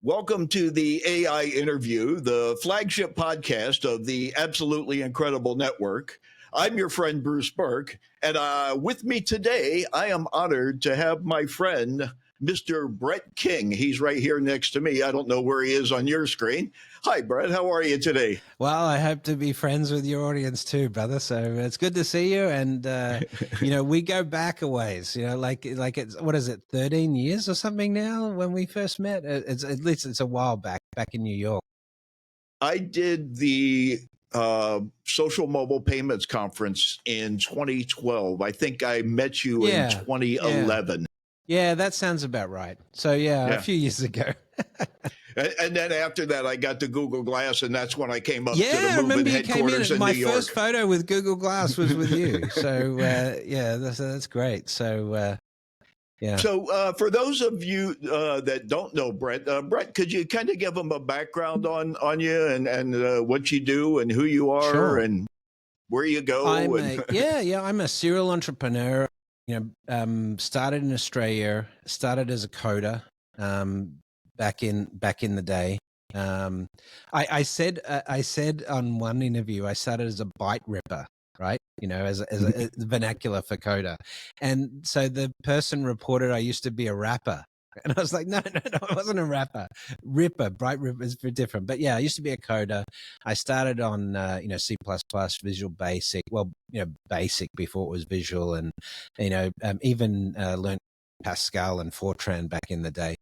Welcome to the AI Interview, the flagship podcast of the Absolutely Incredible Network. I'm your friend, Bruce Burke, and with me today, I am honored to have my friend, Mr. Brett King. He's right here next to me. I don't know where he is on your screen. Hi, Brett. How are you today? Well, I hope to be friends with your audience too, brother. So it's good to see you. And, we go back a ways, like it's, what is it, 13 years or something now when we first met? It's at least it's a while back in New York. I did the social mobile payments conference in 2012. I think I met you in 2011. Yeah, that sounds about right. So a few years ago. And then after that, I got the Google Glass, and that's when I came up to the I remember movement you came headquarters in My New York. first photo with Google Glass was with you. So that's great. So So for those of you that don't know Brett, Brett, could you kind of give them a background on you and what you do and who you are and where you go? I'm a serial entrepreneur. Started in Australia. Started as a coder. Back in the day. I said on one interview, I started as a byte ripper, right? As a vernacular for coder. And so the person reported I used to be a rapper. And I was like, no, I wasn't a rapper. Byte ripper is very different. But I used to be a coder. I started on, C++, Visual Basic. Well, Basic before it was Visual, and, even learned Pascal and Fortran back in the day.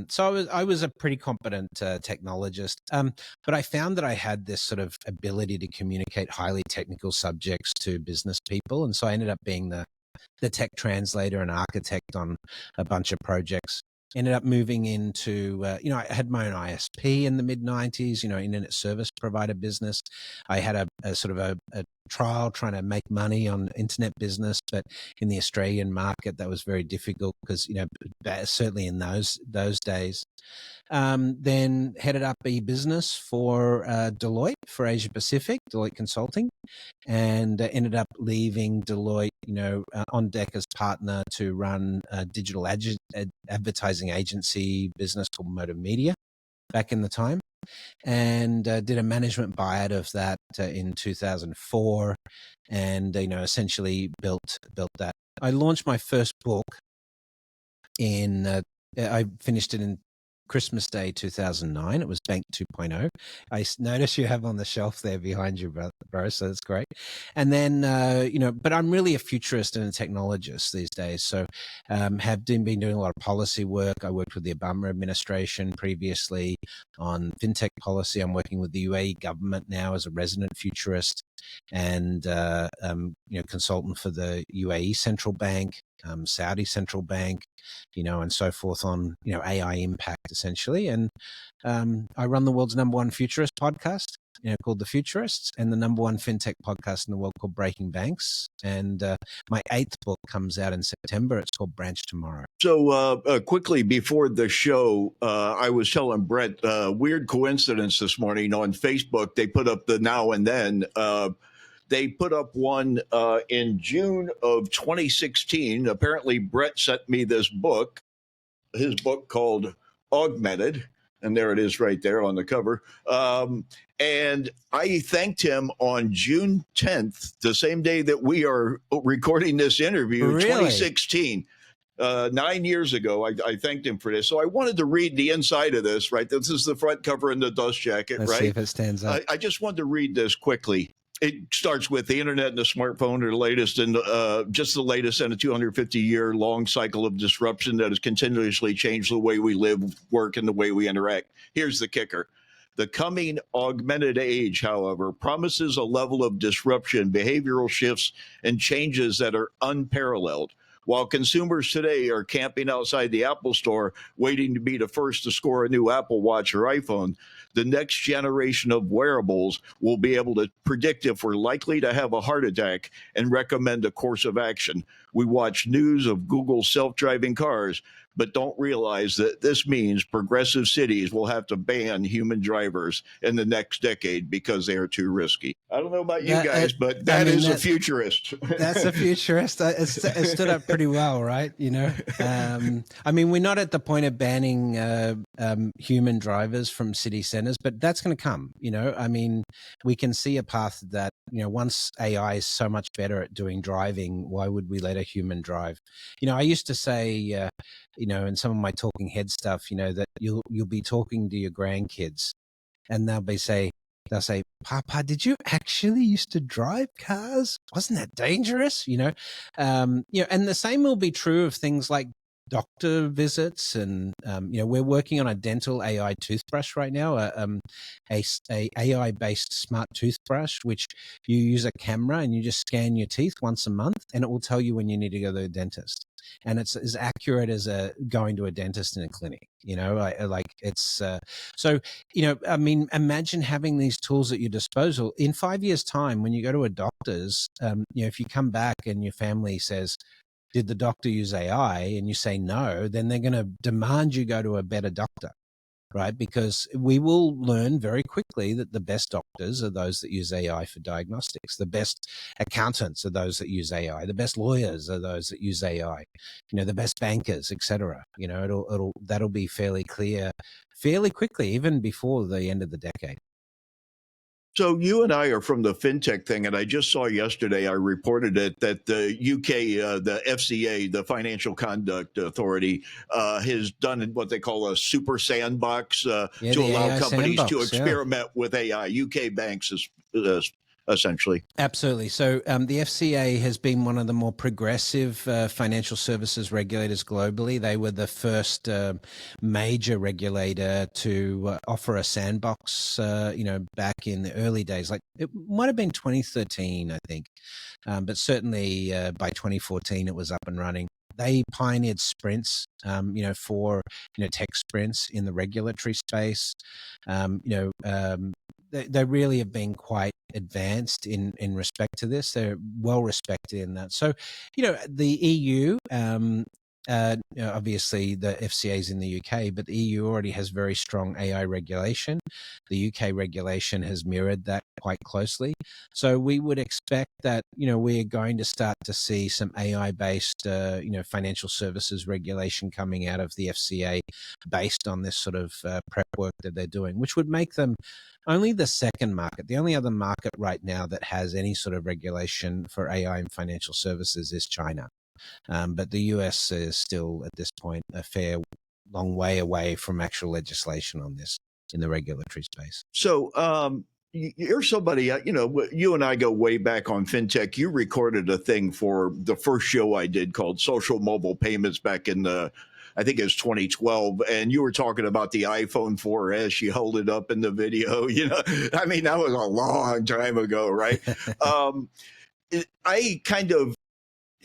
So I was a pretty competent technologist, but I found that I had this sort of ability to communicate highly technical subjects to business people. And so I ended up being the tech translator and architect on a bunch of projects. Ended up moving into, I had my own ISP in the mid-90s, internet service provider business. I had a sort of a trial trying to make money on internet business, but in the Australian market, that was very difficult because, certainly in those days. Then headed up e-business for Deloitte for Asia Pacific, Deloitte Consulting, and ended up leaving Deloitte, on deck as partner to run a digital advertising agency business called Motor Media back in the time, and did a management buyout of that in 2004, and essentially built that. I launched my first book I finished it in Christmas Day 2009. It was Bank 2.0. I notice you have on the shelf there behind you, bro, so that's great. And then, but I'm really a futurist and a technologist these days. So have been doing a lot of policy work. I worked with the Obama administration previously on fintech policy. I'm working with the UAE government now as a resident futurist and consultant for the UAE Central Bank, Saudi Central Bank, and so forth on, AI impact essentially. And I run the world's #1 futurist podcast, called The Futurists, and the #1 fintech podcast in the world called Breaking Banks. And my 8th book comes out in September. It's called Branch Tomorrow. So quickly before the show, I was telling Brett, weird coincidence this morning on Facebook. They put up the now and then. They put up one in June of 2016. Apparently, Brett sent me this book, his book called Augmented, and there it is right there on the cover. And I thanked him on June 10th, the same day that we are recording this interview, Really? 2016. 9 years ago, I thanked him for this. So I wanted to read the inside of this, right? This is the front cover and the dust jacket, Let's right? see if it stands up. I just wanted to read this quickly. It starts with the internet and the smartphone are the latest and just the latest in a 250-year long cycle of disruption that has continuously changed the way we live, work, and the way we interact. Here's the kicker. The coming augmented age, however, promises a level of disruption, behavioral shifts, and changes that are unparalleled. While consumers today are camping outside the Apple store, waiting to be the first to score a new Apple Watch or iPhone, the next generation of wearables will be able to predict if we're likely to have a heart attack and recommend a course of action. We watch news of Google's self-driving cars, but don't realize that this means progressive cities will have to ban human drivers in the next decade because they are too risky. I don't know about you guys, but that is a futurist. That's a futurist. It stood up pretty well, right? I mean, we're not at the point of banning human drivers from city centers, but that's going to come. I mean, we can see a path that once AI is so much better at doing driving, why would we let a human drive? I used to say, in some of my talking head stuff, that you'll be talking to your grandkids, and they'll say, Papa, did you actually used to drive cars? Wasn't that dangerous? And the same will be true of things like doctor visits. And, we're working on a dental AI toothbrush right now, a AI-based smart toothbrush, which you use a camera and you just scan your teeth once a month, and it will tell you when you need to go to the dentist. And it's as accurate as going to a dentist in a clinic. So, I mean, imagine having these tools at your disposal. In 5 years' time, when you go to a doctor's, if you come back and your family says, did the doctor use AI? And you say no, then they're going to demand you go to a better doctor, right? Because we will learn very quickly that the best doctors are those that use AI for diagnostics. The best accountants are those that use AI. The best lawyers are those that use AI. The best bankers, etc. That'll be fairly clear fairly quickly, even before the end of the decade. So you and I are from the fintech thing, and I just saw yesterday, I reported it, that the UK, the FCA, the Financial Conduct Authority, has done what they call a super sandbox to allow AI companies sandbox, to experiment with AI. UK banks essentially. Absolutely. So the FCA has been one of the more progressive financial services regulators globally. They were the first major regulator to offer a sandbox, back in the early days. Like it might have been 2013, I think, but certainly by 2014 it was up and running. They pioneered sprints, for tech sprints in the regulatory space. They really have been quite advanced in respect to this. They're well respected in that. So, the EU, obviously the FCA is in the UK, but the EU already has very strong AI regulation. The UK regulation has mirrored that quite closely. So we would expect that, we are going to start to see some AI-based, financial services regulation coming out of the FCA based on this sort of prep work that they're doing, which would make them only the second market. The only other market right now that has any sort of regulation for AI and financial services is China. But the US is still, at this point, a fair long way away from actual legislation on this in the regulatory space. So you're somebody, you and I go way back on fintech. You recorded a thing for the first show I did called Social Mobile Payments back in I think it was 2012, and you were talking about the iPhone 4S. You held it up in the video. I mean, that was a long time ago, right? I kind of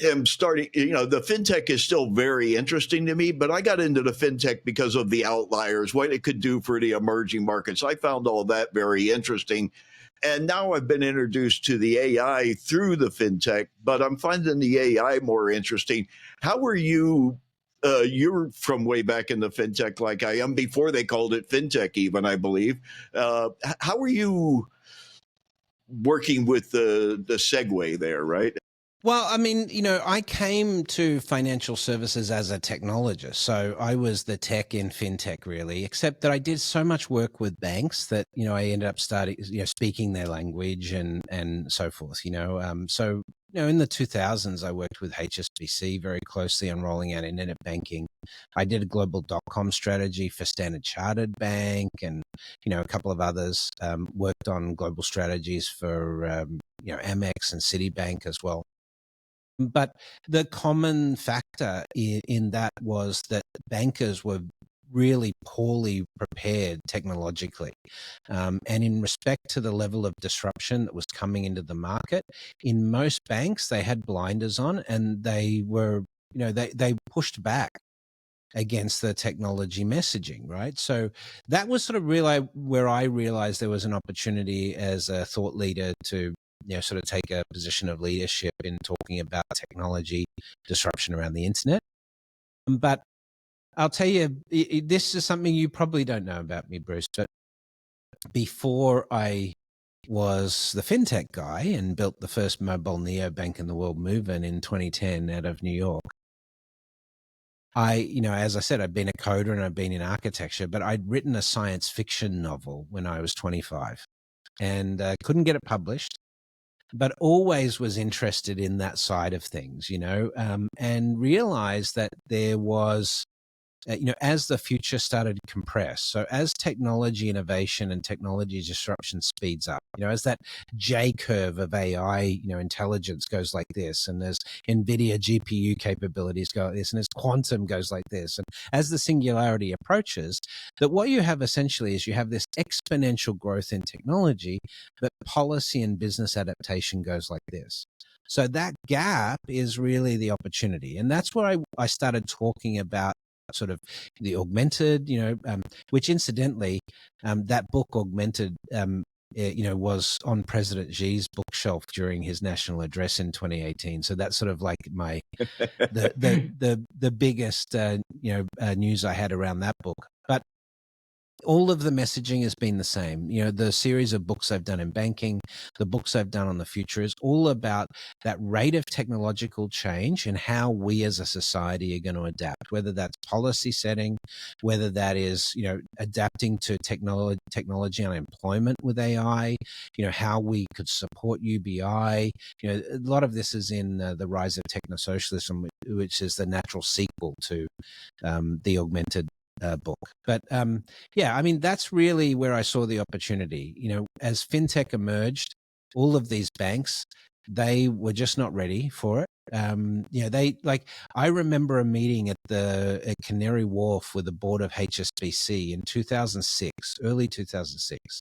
am starting, the fintech is still very interesting to me, but I got into the fintech because of the outliers, what it could do for the emerging markets. I found all that very interesting. And now I've been introduced to the AI through the fintech, but I'm finding the AI more interesting. How are you? You're from way back in the fintech like I am, before they called it fintech even, I believe. How are you working with the segue there, right? Well, I mean, I came to financial services as a technologist. So I was the tech in fintech, really, except that I did so much work with banks that, I ended up speaking their language and so forth, So, in the 2000s, I worked with HSBC very closely on rolling out internet banking. I did a global .com strategy for Standard Chartered Bank and, a couple of others, worked on global strategies for, Amex and Citibank as well. But the common factor in that was that bankers were really poorly prepared technologically. And in respect to the level of disruption that was coming into the market, in most banks, they had blinders on and they were, they pushed back against the technology messaging, right? So that was sort of really where I realized there was an opportunity as a thought leader to sort of take a position of leadership in talking about technology disruption around the internet. But I'll tell you, this is something you probably don't know about me, Bruce, but before I was the Fintech guy and built the first mobile neobank in the world, Movin, in 2010 out of New York, as I said, I'd been a coder and I'd been in architecture, but I'd written a science fiction novel when I was 25 and couldn't get it published, but always was interested in that side of things, and realized that there was, as the future started to compress, so as technology innovation and technology disruption speeds up, as that J curve of AI, intelligence goes like this, and as NVIDIA GPU capabilities go like this, and as quantum goes like this, and as the singularity approaches, that what you have essentially is you have this exponential growth in technology, but policy and business adaptation goes like this. So that gap is really the opportunity. And that's where I started talking about sort of the augmented, which incidentally, that book Augmented, was on President Xi's bookshelf during his national address in 2018. So that's sort of like the biggest, news I had around that book. But all of the messaging has been the same. The series of books I've done in banking, the books I've done on the future is all about that rate of technological change and how we as a society are going to adapt, whether that's policy setting, whether that is, adapting to technology and employment with AI, how we could support UBI. A lot of this is in the Rise of Technosocialism, which is the natural sequel to the Augmented book. But that's really where I saw the opportunity. As fintech emerged, all of these banks, they were just not ready for it. I remember a meeting at Canary Wharf with the board of HSBC in 2006, early 2006,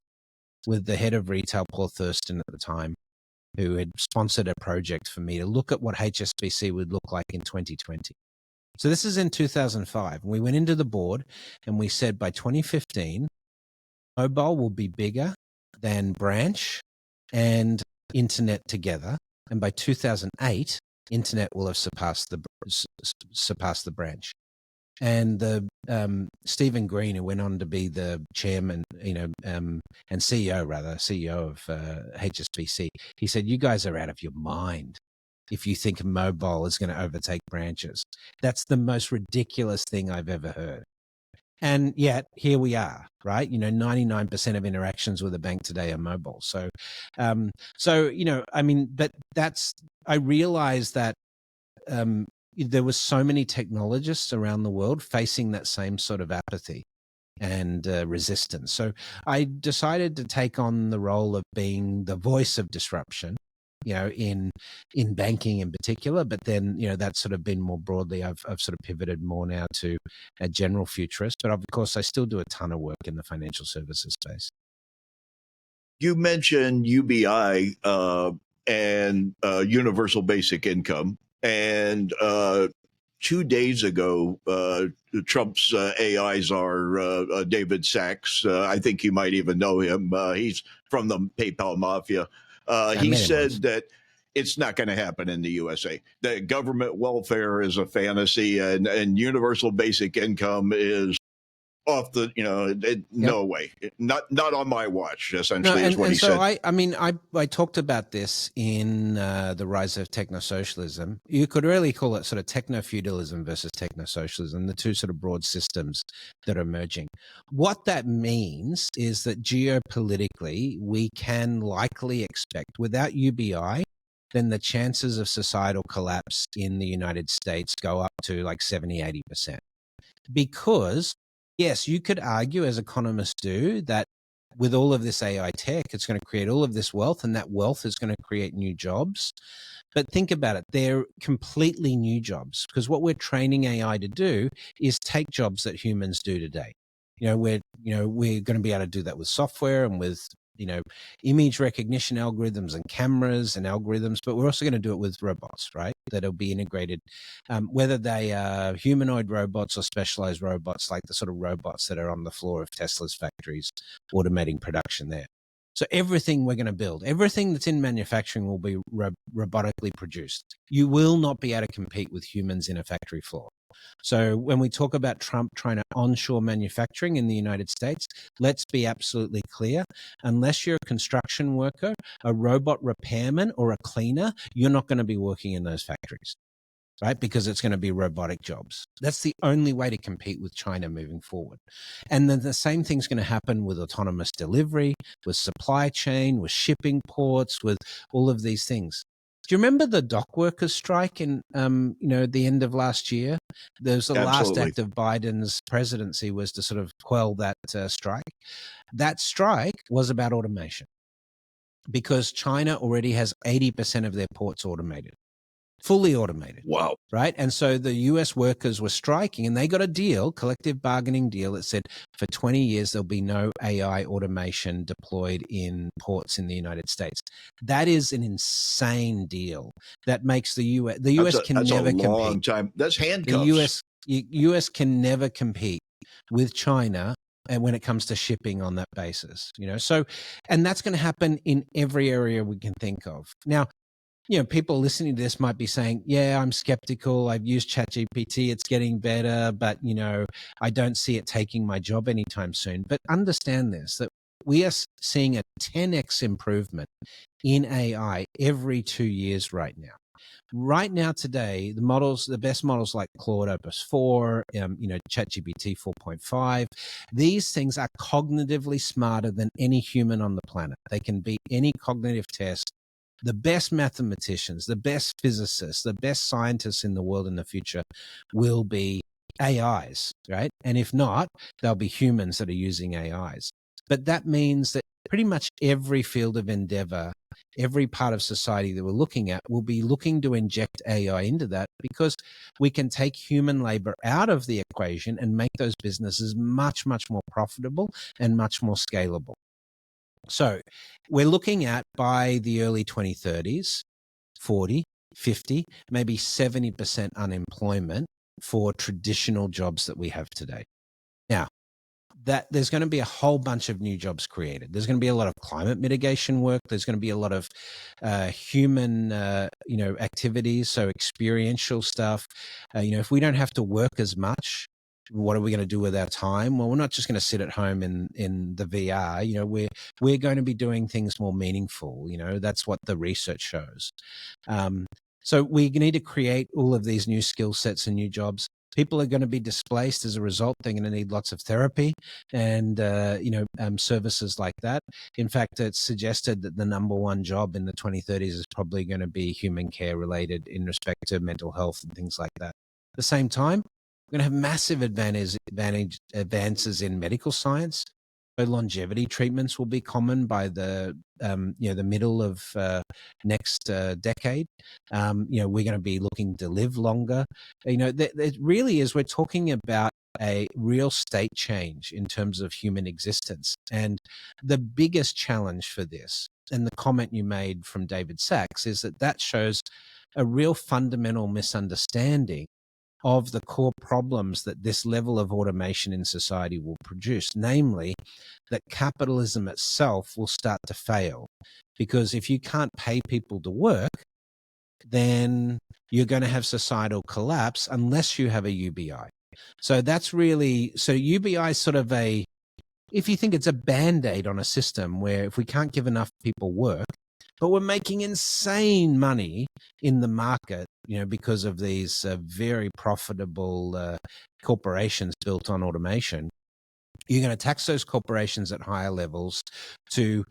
with the head of retail, Paul Thurston at the time, who had sponsored a project for me to look at what HSBC would look like in 2020. So this is in 2005. We went into the board and we said by 2015, mobile will be bigger than branch and internet together. And by 2008, internet will have surpassed the branch. And Stephen Green, who went on to be the chairman, and CEO of HSBC, he said, "You guys are out of your mind if you think mobile is going to overtake branches. That's the most ridiculous thing I've ever heard." And yet here we are, right? 99% of interactions with a bank today are mobile. So, but I realized that there was so many technologists around the world facing that same sort of apathy and resistance. So I decided to take on the role of being the voice of disruption, in banking in particular, but then, that's sort of been more broadly, I've sort of pivoted more now to a general futurist, but of course I still do a ton of work in the financial services space. You mentioned UBI and universal basic income. And 2 days ago, Trump's AI czar, David Sachs, I think you might even know him. He's from the PayPal mafia. He said that it's not going to happen in the USA. That government welfare is a fantasy, and universal basic income is off the, no way, not on my watch. Essentially, is what he said. I talked about this in the Rise of Technosocialism. You could really call it sort of techno-feudalism versus techno-socialism, the two sort of broad systems that are emerging. What that means is that geopolitically, we can likely expect, without UBI, then the chances of societal collapse in the United States go up to like 70-80%. Because yes, you could argue, as economists do, that with all of this AI tech, it's going to create all of this wealth, and that wealth is going to create new jobs. But think about it. They're completely new jobs, because what we're training AI to do is take jobs that humans do today. We're going to be able to do that with software and with image recognition algorithms and cameras and algorithms, but we're also going to do it with robots, right? That'll be integrated, whether they are humanoid robots or specialized robots, like the sort of robots that are on the floor of Tesla's factories, automating production there. So everything we're going to build, everything that's in manufacturing will be robotically produced. You will not be able to compete with humans in a factory floor. So when we talk about Trump trying to onshore manufacturing in the United States, let's be absolutely clear. Unless you're a construction worker, a robot repairman, or a cleaner, you're not going to be working in those factories, right? Because it's going to be robotic jobs. That's the only way to compete with China moving forward. And then the same thing's going to happen with autonomous delivery, with supply chain, with shipping ports, with all of these things. Do you remember the dock workers strike in, the end of last year? There's the last Absolutely. act of Biden's presidency was to sort of quell that strike. That strike was about automation because China already has 80% of their ports automated. Fully automated. Wow. Right. And so the US workers were striking and they got a deal, collective bargaining deal that said for 20 years, there'll be no AI automation deployed in ports in the United States. That is an insane deal that makes the US can never compete. That's a long compete. time. That's handcuffs. The US can never compete with China and when it comes to shipping on that basis, so, and that's going to happen in every area we can think of. Now, people listening to this might be saying, yeah, I'm skeptical. I've used ChatGPT. It's getting better, but, I don't see it taking my job anytime soon. But understand this, that we are seeing a 10x improvement in AI every 2 years right now. Right now, today, the best models like Claude Opus 4, ChatGPT 4.5, these things are cognitively smarter than any human on the planet. They can beat any cognitive test. The best mathematicians, the best physicists, the best scientists in the world in the future will be AIs, right? And if not, they'll be humans that are using AIs. But that means that pretty much every field of endeavor, every part of society that we're looking at will be looking to inject AI into that because we can take human labor out of the equation and make those businesses much, much more profitable and much more scalable. So we're looking at by the early 2030s, 40, 50, maybe 70% unemployment for traditional jobs that we have today. Now, that there's going to be a whole bunch of new jobs created. There's going to be a lot of climate mitigation work. There's going to be a lot of human, activities. So experiential stuff. If we don't have to work as much, what are we going to do with our time? Well, we're not just going to sit at home in the VR. We're going to be doing things more meaningful. That's what the research shows. So we need to create all of these new skill sets and new jobs. People are going to be displaced as a result. They're going to need lots of therapy and, services like that. In fact, it's suggested that the number one job in the 2030s is probably going to be human care related in respect to mental health and things like that. At the same time, we're going to have massive advances in medical science. So longevity treatments will be common by the middle of next decade. We're going to be looking to live longer. It really is. We're talking about a real state change in terms of human existence. And the biggest challenge for this, and the comment you made from David Sachs, is that shows a real fundamental misunderstanding of the core problems that this level of automation in society will produce, namely that capitalism itself will start to fail. Because if you can't pay people to work, then you're going to have societal collapse unless you have a UBI. So that's really, so UBI is sort of if you think it's a Band-Aid on a system where if we can't give enough people work, but we're making insane money in the market, because of these very profitable corporations built on automation. You're going to tax those corporations at higher levels to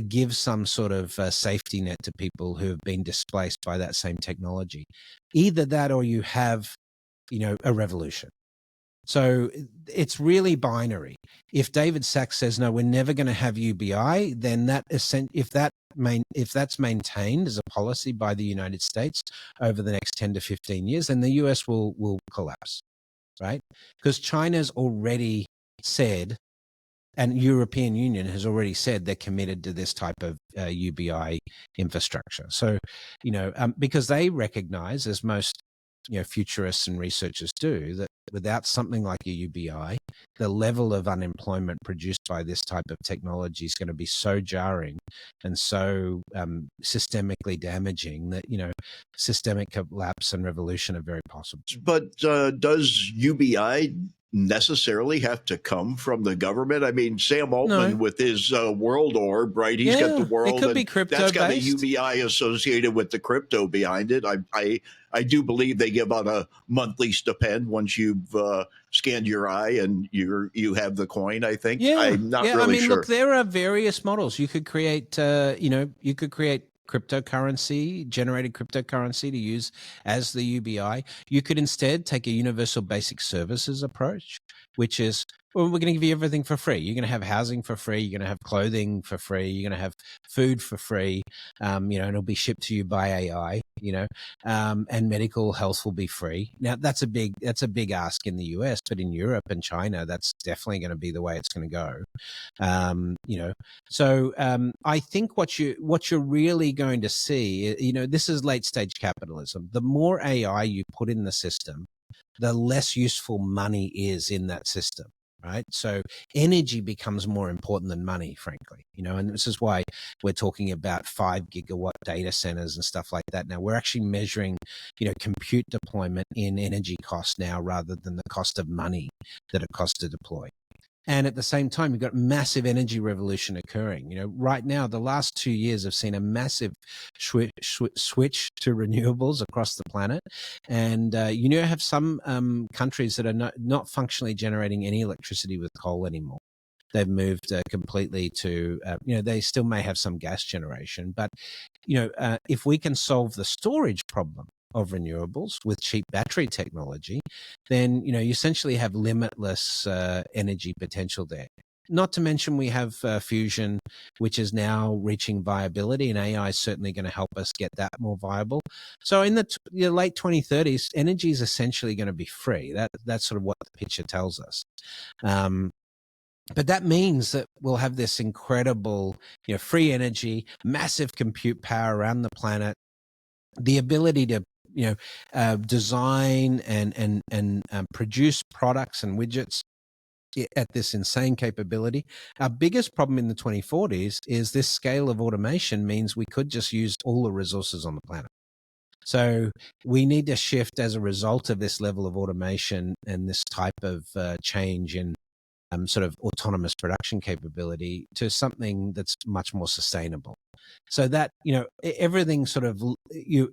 give some sort of safety net to people who have been displaced by that same technology. Either that or you have, a revolution. So it's really binary. If David Sachs says, no, we're never going to have UBI, then if that's maintained as a policy by the United States over the next 10 to 15 years, then the US will collapse, right? Because China's already said, and European Union has already said they're committed to this type of UBI infrastructure. So, because they recognize, as most futurists and researchers do, that without something like a UBI, the level of unemployment produced by this type of technology is going to be so jarring and so systemically damaging that systemic collapse and revolution are very possible. But does UBI necessarily have to come from the government? I mean, Sam Altman No. with his world orb, right? He's got the Yeah, it world, could and be crypto that's got a based. UBI associated with the crypto behind it. I do believe they give out a monthly stipend once you've scanned your eye and you have the coin. I think. Yeah, I'm not yeah. really I mean, sure. look, there are various models. You could create, you could create cryptocurrency, generated cryptocurrency to use as the UBI. You could instead take a universal basic services approach, which is, well, we're going to give you everything for free. You're going to have housing for free. You're going to have clothing for free. You're going to have food for free. And it'll be shipped to you by AI. And medical health will be free. Now that's a big ask in the US, but in Europe and China, that's definitely going to be the way it's going to go. So I think what you're really going to see, this is late stage capitalism. The more AI you put in the system, the less useful money is in that system. Right. So energy becomes more important than money, frankly, and this is why we're talking about 5 gigawatt data centers and stuff like that. Now we're actually measuring, compute deployment in energy costs now rather than the cost of money that it costs to deploy. And at the same time, you've got massive energy revolution occurring. Right now, the last 2 years have seen a massive switch to renewables across the planet. And you have some countries that are not functionally generating any electricity with coal anymore. They've moved completely to, they still may have some gas generation. But, if we can solve the storage problem of renewables with cheap battery technology, then you essentially have limitless energy potential there. Not to mention we have fusion, which is now reaching viability, and AI is certainly going to help us get that more viable. So in the late 2030s, energy is essentially going to be free. That's sort of what the picture tells us. But that means that we'll have this incredible, free energy, massive compute power around the planet, the ability to design and produce products and widgets at this insane capability. Our biggest problem in the 2040s is this scale of automation means we could just use all the resources on the planet. So we need to shift as a result of this level of automation and this type of change in sort of autonomous production capability to something that's much more sustainable. So that, everything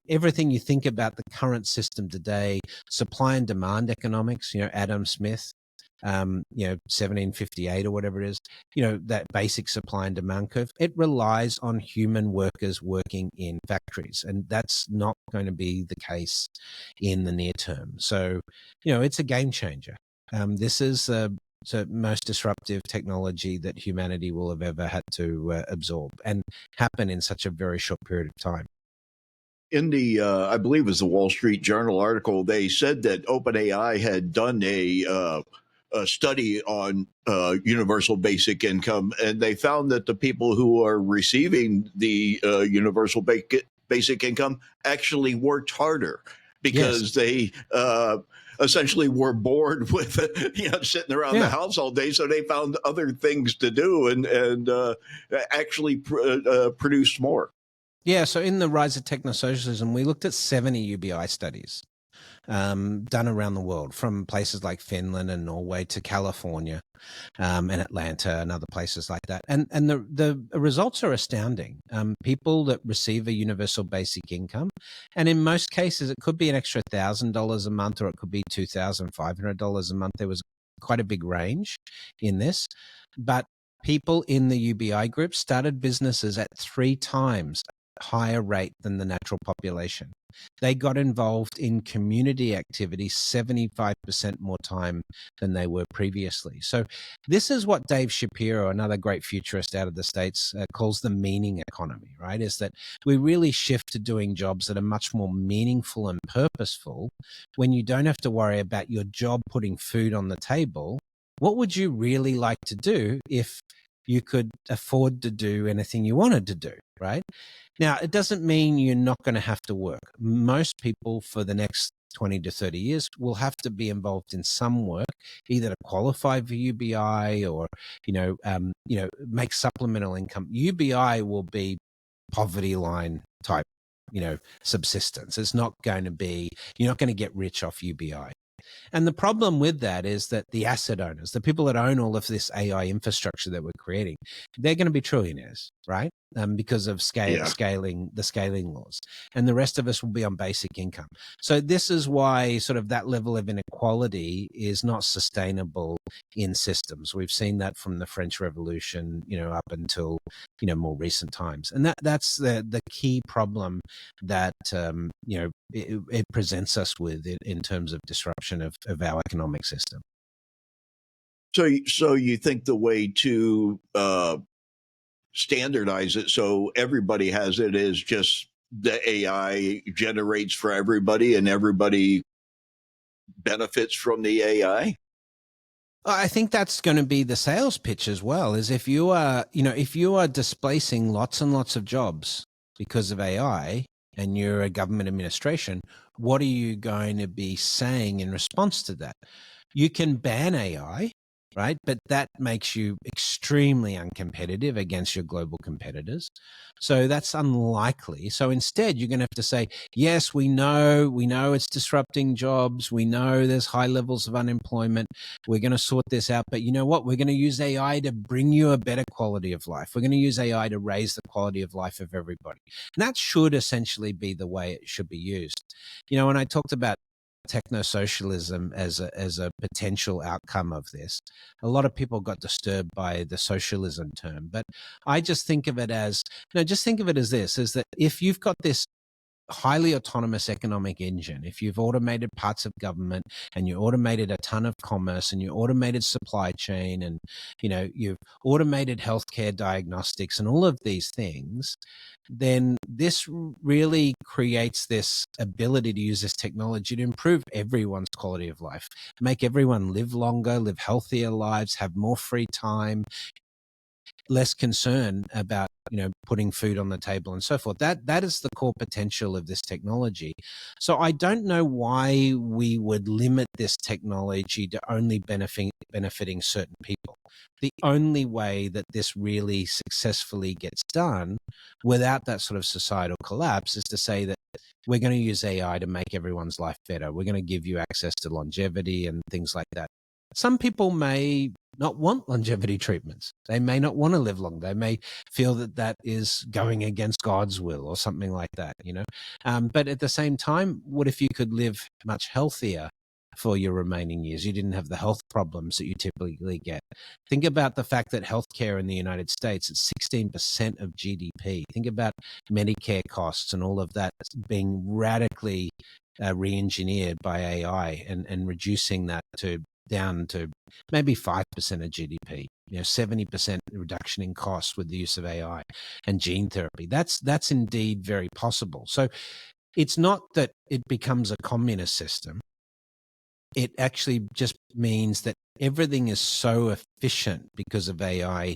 everything you think about the current system today, supply and demand economics, Adam Smith, 1758 or whatever it is, that basic supply and demand curve, it relies on human workers working in factories. And that's not going to be the case in the near term. So, it's a game changer. This is the most disruptive technology that humanity will have ever had to absorb, and happen in such a very short period of time. In the, I believe it was the Wall Street Journal article, they said that OpenAI had done a study on universal basic income, and they found that the people who are receiving the universal basic income actually worked harder because they essentially were bored with sitting around the house all day, so they found other things to do and actually produced more. Yeah, so in the rise of technosocialism, we looked at 70 UBI studies done around the world, from places like Finland and Norway to California and Atlanta and other places like that. And the results are astounding. People that receive a universal basic income, and in most cases, it could be an extra $1,000 a month, or it could be $2,500 a month. There was quite a big range in this. But people in the UBI group started businesses at 3 times higher rate than the natural population. They got involved in community activities 75% more time than they were previously. So this is what Dave Shapiro, another great futurist out of the States, calls the meaning economy, right? Is that we really shift to doing jobs that are much more meaningful and purposeful when you don't have to worry about your job putting food on the table. What would you really like to do if you could afford to do anything you wanted to do, right? Now, it doesn't mean you're not going to have to work. Most people for the next 20 to 30 years will have to be involved in some work, either to qualify for UBI or, make supplemental income. UBI will be poverty line type, subsistence. It's not going to be, you're not going to get rich off UBI. And the problem with that is that the asset owners, the people that own all of this AI infrastructure that we're creating, they're going to be trillionaires, right? Because of scaling laws. And the rest of us will be on basic income. So this is why sort of that level of inequality is not sustainable in systems. We've seen that from the French Revolution, up until, more recent times. And that's the key problem that, it presents us with in terms of disruption of our economic system. So you think the way to standardize it so everybody has it is just the AI generates for everybody and everybody benefits from the AI? I think that's going to be the sales pitch as well, is if you are displacing lots and lots of jobs because of AI and you're a government administration, what are you going to be saying in response to that? You can ban AI, right? But that makes you extremely uncompetitive against your global competitors. So that's unlikely. So instead, you're going to have to say, yes, we know it's disrupting jobs. We know there's high levels of unemployment. We're going to sort this out. But you know what? We're going to use AI to bring you a better quality of life. We're going to use AI to raise the quality of life of everybody. And that should essentially be the way it should be used. When I talked about techno-socialism as a potential outcome of this, a lot of people got disturbed by the socialism term, but I just think of it as, this, is that if you've got this highly autonomous economic engine, if you've automated parts of government and you automated a ton of commerce and you automated supply chain and, you've automated healthcare diagnostics and all of these things, then this really creates this ability to use this technology to improve everyone's quality of life, make everyone live longer, live healthier lives, have more free time, less concern about, putting food on the table and so forth. That is the core potential of this technology. So I don't know why we would limit this technology to only benefiting certain people. The only way that this really successfully gets done without that sort of societal collapse is to say that we're going to use AI to make everyone's life better. We're going to give you access to longevity and things like that. Some people may not want longevity treatments. They may not want to live long. They may feel that that is going against God's will or something like that, But at the same time, what if you could live much healthier for your remaining years? You didn't have the health problems that you typically get. Think about the fact that healthcare in the United States is 16% of GDP. Think about Medicare costs and all of that being radically re-engineered by AI and reducing that down to maybe 5% of GDP, 70% reduction in costs with the use of AI and gene therapy. That's indeed very possible. So it's not that it becomes a communist system. It actually just means that everything is so efficient because of AI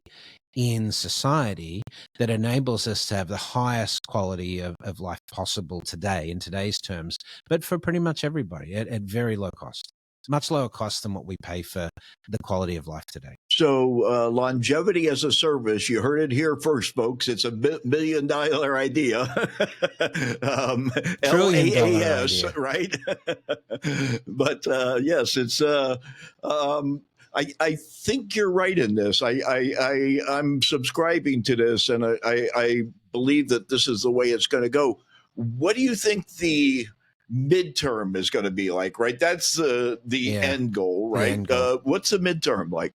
in society that enables us to have the highest quality of life possible today in today's terms, but for pretty much everybody at very low cost. Much lower cost than what we pay for the quality of life today. So longevity as a service, you heard it here first, folks. It's a $1 billion idea. LAAS, idea. right? But yes, it's. I think you're right in this. I'm subscribing to this, and I believe that this is the way it's going to go. What do you think the midterm is going to be like, right? That's the end goal, right? End goal. What's the midterm like?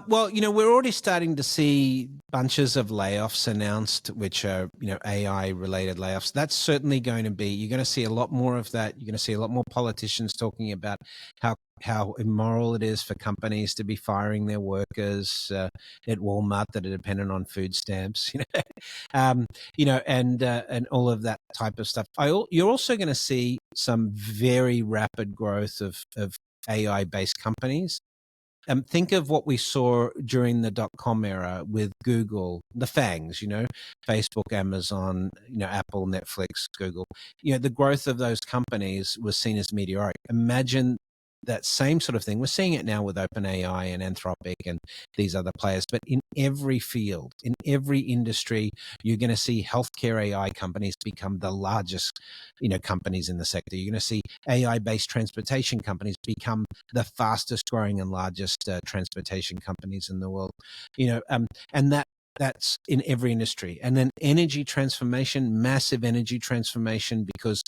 Well, we're already starting to see bunches of layoffs announced, which are, AI related layoffs. That's certainly going to be, you're going to see a lot more of that. You're going to see a lot more politicians talking about how immoral it is for companies to be firing their workers at Walmart that are dependent on food stamps, and all of that type of stuff. You're also going to see some very rapid growth of AI-based companies. think of what we saw during the dot-com era with Google, the FANGs, Facebook, Amazon, Apple, Netflix, Google. The growth of those companies was seen as meteoric. Imagine that same sort of thing. We're seeing it now with OpenAI and Anthropic and these other players, but in every field, in every industry, you're going to see healthcare AI companies become the largest, companies in the sector. You're going to see AI-based transportation companies become the fastest growing and largest transportation companies in the world. And that's in every industry. And then energy transformation, massive energy transformation, because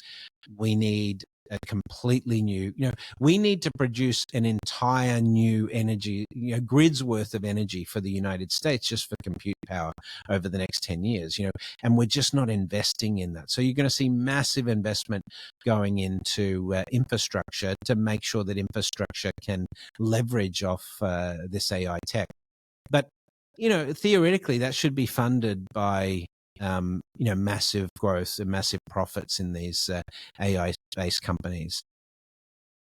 we need a completely new, we need to produce an entire new energy, grids worth of energy for the United States just for compute power over the next 10 years, and we're just not investing in that. So you're going to see massive investment going into infrastructure to make sure that infrastructure can leverage off this AI tech. But theoretically, that should be funded by, massive growth and massive profits in these AI-based companies.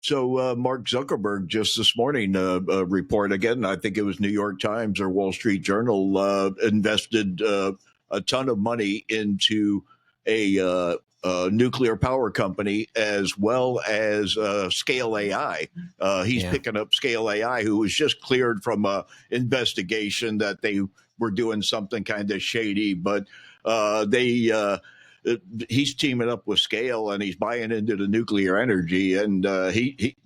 So Mark Zuckerberg just this morning report again, I think it was New York Times or Wall Street Journal, invested a ton of money into a nuclear power company as well as Scale AI. He's picking up Scale AI, who was just cleared from a investigation that they were doing something kind of shady, but he's teaming up with Scale and he's buying into the nuclear energy, and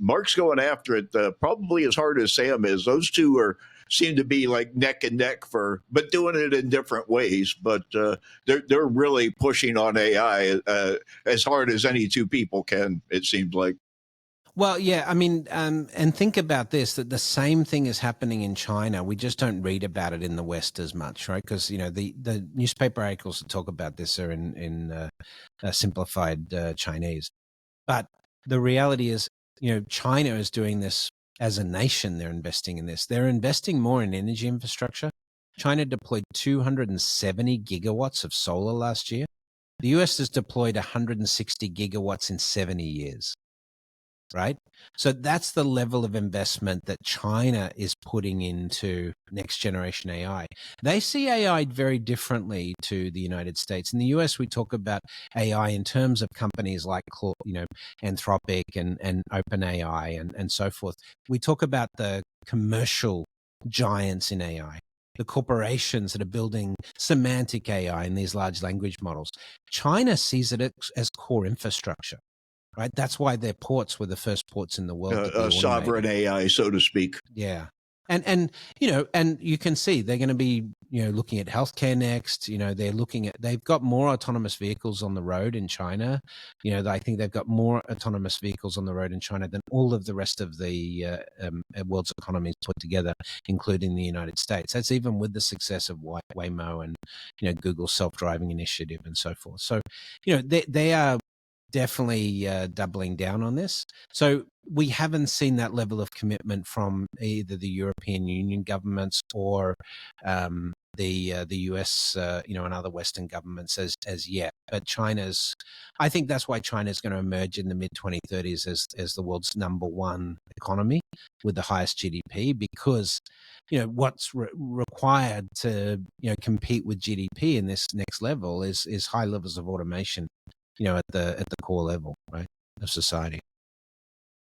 Mark's going after it probably as hard as Sam is. Those two seem to be like neck and neck but doing it in different ways. But they're really pushing on AI as hard as any two people can, it seems like. Well, yeah, I mean, and think about this, that the same thing is happening in China. We just don't read about it in the West as much, right? Because, the newspaper articles that talk about this are in simplified Chinese. But the reality is, China is doing this as a nation. They're investing in this. They're investing more in energy infrastructure. China deployed 270 gigawatts of solar last year. The US has deployed 160 gigawatts in 70 years. Right? So that's the level of investment that China is putting into next generation AI. They see AI very differently to the United States. In the US, we talk about AI in terms of companies like, Anthropic and OpenAI and so forth. We talk about the commercial giants in AI, the corporations that are building semantic AI and these large language models. China sees it as core infrastructure. Right, that's why their ports were the first ports in the world to be automated. Sovereign AI, so to speak. Yeah, and you can see they're going to be looking at healthcare next. They've got more autonomous vehicles on the road in China. I think they've got more autonomous vehicles on the road in China than all of the rest of the world's economies put together, including the United States. That's even with the success of Waymo and Google's self-driving initiative and so forth. So they are definitely doubling down on this. So we haven't seen that level of commitment from either the European Union governments or the US, and other Western governments as yet. But I think that's why China's going to emerge in the mid-2030s as the world's number one economy with the highest GDP, because what's required to compete with GDP in this next level is high levels of automation. At the core level, right, of society.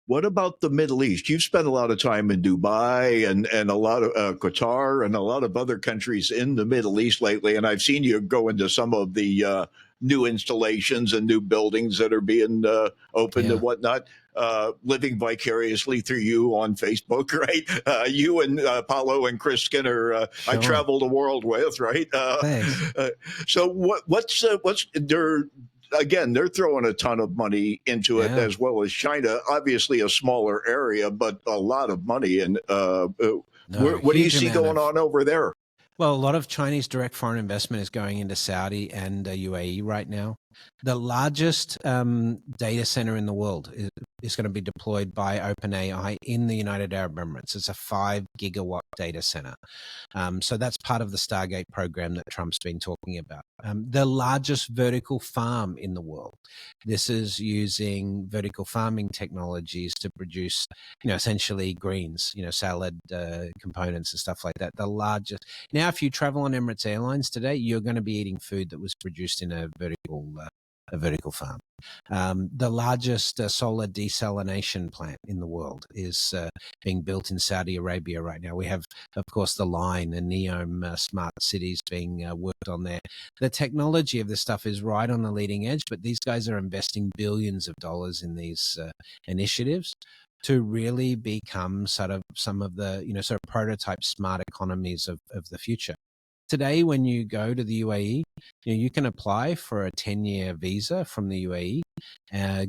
What about the Middle East? You've spent a lot of time in Dubai and a lot of Qatar and a lot of other countries in the Middle East lately, and I've seen you go into some of the new installations and new buildings that are being opened and whatnot. Living vicariously through you on Facebook, right? You and Paulo and Chris Skinner, I travel the world with, right? Thanks. So what's again, they're throwing a ton of money into it, as well as China. Obviously, a smaller area, but a lot of money. And what do you see going on over there? Well, a lot of Chinese direct foreign investment is going into Saudi and UAE right now. The largest data center in the world is going to be deployed by OpenAI in the United Arab Emirates. It's a 5 gigawatt data center. So that's part of the Stargate program that Trump's been talking about. The largest vertical farm in the world. This is using vertical farming technologies to produce, essentially greens, salad components and stuff like that. The largest. Now, if you travel on Emirates Airlines today, you're going to be eating food that was produced in a vertical farm. The largest solar desalination plant in the world is being built in Saudi Arabia right now. We have, of course, the Line and Neom smart cities being worked on there. The technology of this stuff is right on the leading edge, but these guys are investing billions of dollars in these initiatives to really become sort of some of the, sort of prototype smart economies of the future. Today, when you go to the UAE, you can apply for a 10-year visa from the UAE,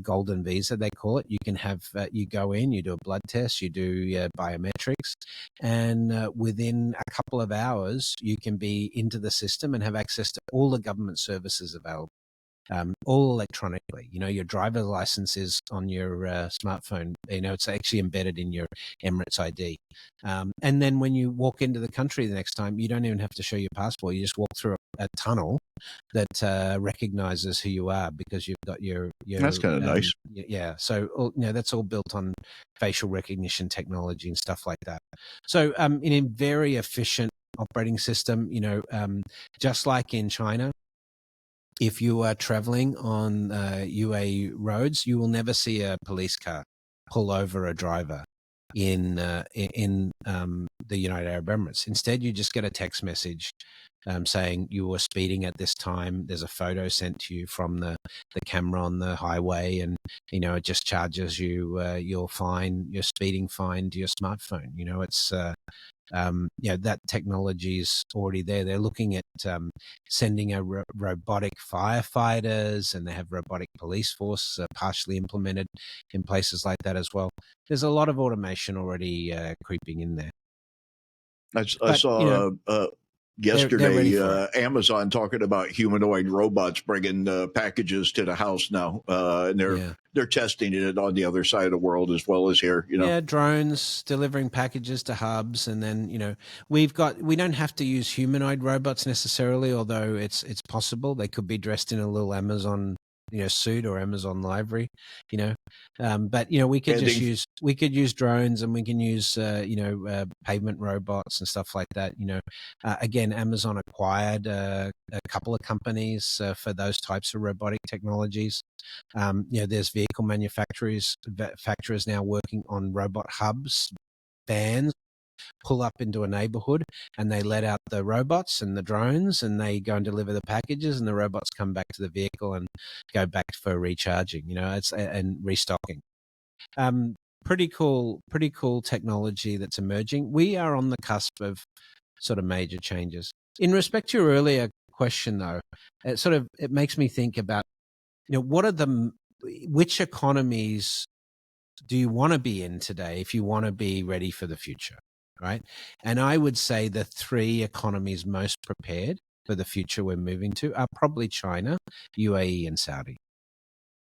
golden visa, they call it. You can have, you go in, you do a blood test, you do biometrics, and within a couple of hours, you can be into the system and have access to all the government services available. All electronically. Your driver's license is on your smartphone. It's actually embedded in your Emirates ID. And then when you walk into the country the next time, you don't even have to show your passport. You just walk through a tunnel that recognizes who you are because you've got your That's kind of nice. Yeah. So, that's all built on facial recognition technology and stuff like that. So, in a very efficient operating system, just like in China, if you are traveling on UAE roads, you will never see a police car pull over a driver in the United Arab Emirates. Instead, you just get a text message saying you were speeding at this time. There's a photo sent to you from the camera on the highway, and it just charges you your fine, your speeding fine to your smartphone. It's that technology is already there. They're looking at sending a robotic firefighters, and they have robotic police force partially implemented in places like that as well. There's a lot of automation already creeping in there. I saw they're ready yesterday for Amazon talking about humanoid robots bringing packages to the house now, and they're testing it on the other side of the world as well as here. Yeah, drones delivering packages to hubs, and then we don't have to use humanoid robots necessarily, although it's possible. They could be dressed in a little Amazon suit or Amazon livery, but we could use drones, and we can use pavement robots and stuff like that. Again, Amazon acquired a couple of companies for those types of robotic technologies. There's vehicle manufacturers now working on robot hubs, vans pull up into a neighborhood, and they let out the robots and the drones, and they go and deliver the packages, and the robots come back to the vehicle and go back for recharging, and restocking. Pretty cool technology that's emerging. We are on the cusp of sort of major changes. In respect to your earlier question, though, it makes me think about, which economies do you want to be in today if you want to be ready for the future? Right. And I would say the 3 economies most prepared for the future we're moving to are probably China, UAE, and Saudi.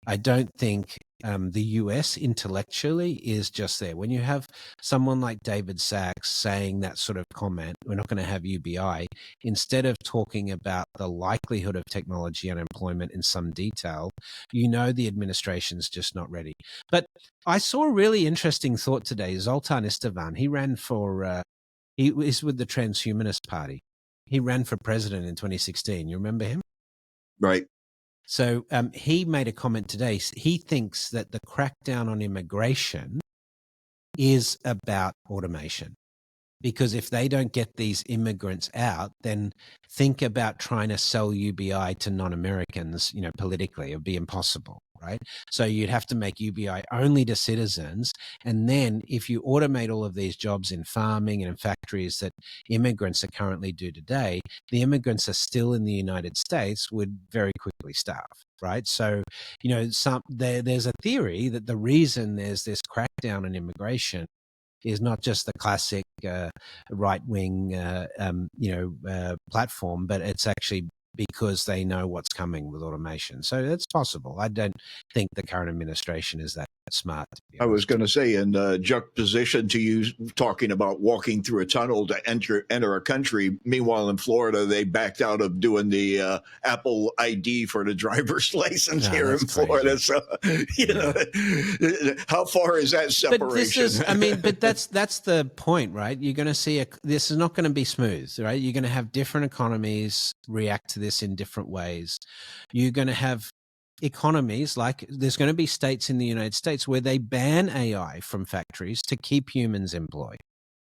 I don't think the US intellectually is just there. When you have someone like David Sachs saying that sort of comment, we're not going to have UBI, instead of talking about the likelihood of technology unemployment in some detail, the administration's just not ready. But I saw a really interesting thought today. Zoltan Istvan, he ran for, he was with the Transhumanist Party. He ran for president in 2016. You remember him? Right. So he made a comment today. He thinks that the crackdown on immigration is about automation, because if they don't get these immigrants out, then think about trying to sell UBI to non-Americans, politically. It would be impossible, right? So you'd have to make UBI only to citizens. And then if you automate all of these jobs in farming and in factories that immigrants are currently do today, the immigrants are still in the United States would very quickly starve, right? So, there's a theory that the reason there's this crackdown on immigration is not just the classic right-wing, platform, but it's actually because they know what's coming with automation. So it's possible. I don't think the current administration is that smart, to be I was honest. going to say, in juxtaposition to you talking about walking through a tunnel to enter a country. Meanwhile, in Florida, they backed out of doing the Apple ID for the driver's license here in Florida. Crazy. So, you know, how far is that separation? But this is, I mean, but that's the point, right? You're going to see this is not going to be smooth, right? You're going to have different economies react to this in different ways. You're going to have economies, like there's going to be states in the United States where they ban AI from factories to keep humans employed,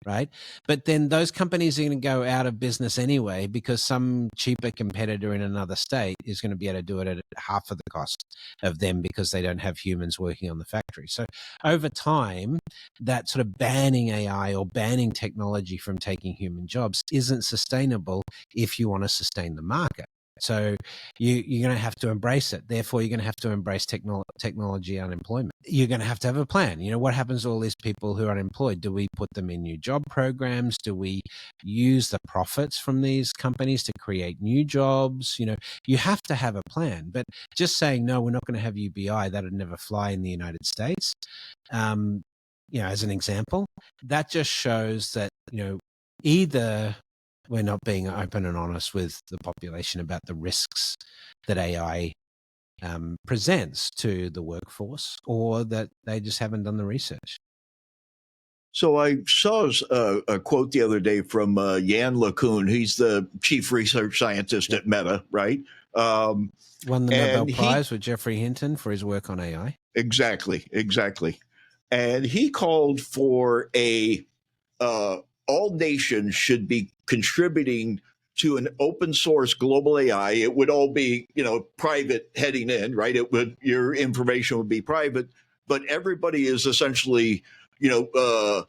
right? But then those companies are going to go out of business anyway because some cheaper competitor in another state is going to be able to do it at half of the cost of them because they don't have humans working on the factory. So over time, that sort of banning AI or banning technology from taking human jobs isn't sustainable if you want to sustain the market. So you're going to have to embrace it. Therefore, you're going to have to embrace technology unemployment. You're going to have a plan. You know, what happens to all these people who are unemployed? Do we put them in new job programs? Do we use the profits from these companies to create new jobs? You know, you have to have a plan. But just saying, no, we're not going to have UBI, that would never fly in the United States. You know, as an example, that just shows that, you know, either we're not being open and honest with the population about the risks that AI presents to the workforce, or that they just haven't done the research. So I saw a quote the other day from Jan LeCun. He's the chief research scientist at Meta, right? Won the Nobel Prize with Jeffrey Hinton for his work on AI. Exactly. And he called for all nations should be contributing to an open source global AI. It would all be, you know, private heading in, right? Your information would be private, but everybody is essentially, you know,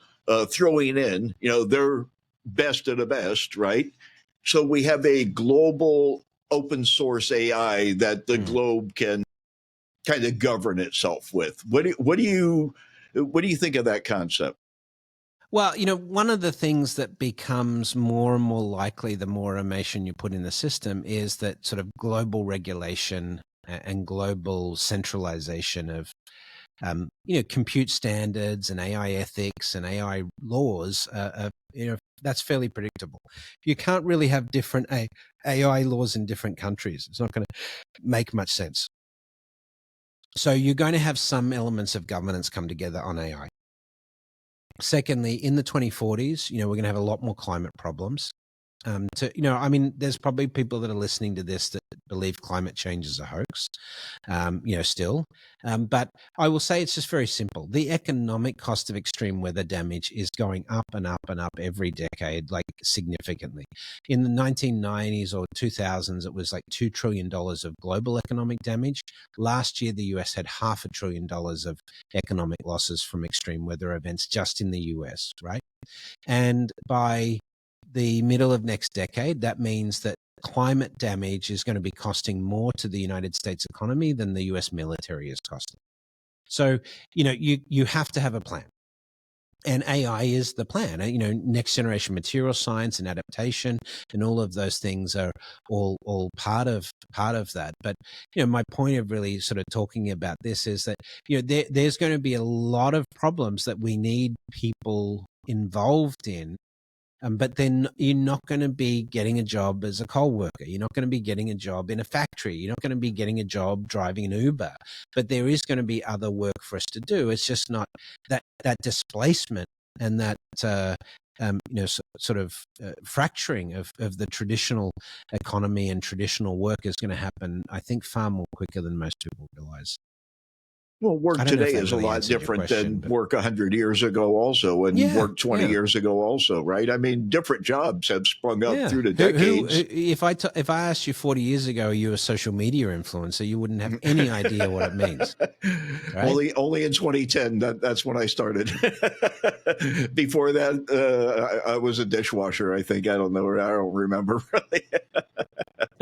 throwing in, you know, their best of the best, right? So we have a global open source AI that the globe can kind of govern itself with. What do you think of that concept? Well, you know, one of the things that becomes more and more likely the more automation you put in the system is that sort of global regulation and global centralization of, you know, compute standards and AI ethics and AI laws. You know, that's fairly predictable. You can't really have different AI laws in different countries. It's not going to make much sense. So you're going to have some elements of governance come together on AI. Secondly, in the 2040s, you know, we're going to have a lot more climate problems. You know, I mean, there's probably people that are listening to this that believe climate change is a hoax, you know, still. But I will say it's just very simple. The economic cost of extreme weather damage is going up and up and up every decade, like significantly. In the 1990s or 2000s, it was like $2 trillion of global economic damage. Last year, the US had $500 billion of economic losses from extreme weather events just in the US, right? And by the middle of next decade, that means that climate damage is going to be costing more to the United States economy than the US military is costing. So, you know, you have to have a plan. And AI is the plan. You know, next generation material science and adaptation and all of those things are all part of that. But, you know, my point of really sort of talking about this is that, you know, there's going to be a lot of problems that we need people involved in. But then you're not going to be getting a job as a coal worker. You're not going to be getting a job in a factory. You're not going to be getting a job driving an Uber. But there is going to be other work for us to do. It's just not that displacement and that you know, sort of fracturing of the traditional economy and traditional work is going to happen, I think, far more quicker than most people realize. Well, work today is a lot different than work 100 years ago also, and work 20 years ago also, right? I mean, different jobs have sprung up through the decades. If I asked you 40 years ago, you're a social media influencer, you wouldn't have any idea what it means. Right? Only in 2010, that's when I started. Before that, I was a dishwasher, I think. I don't know. I don't remember really.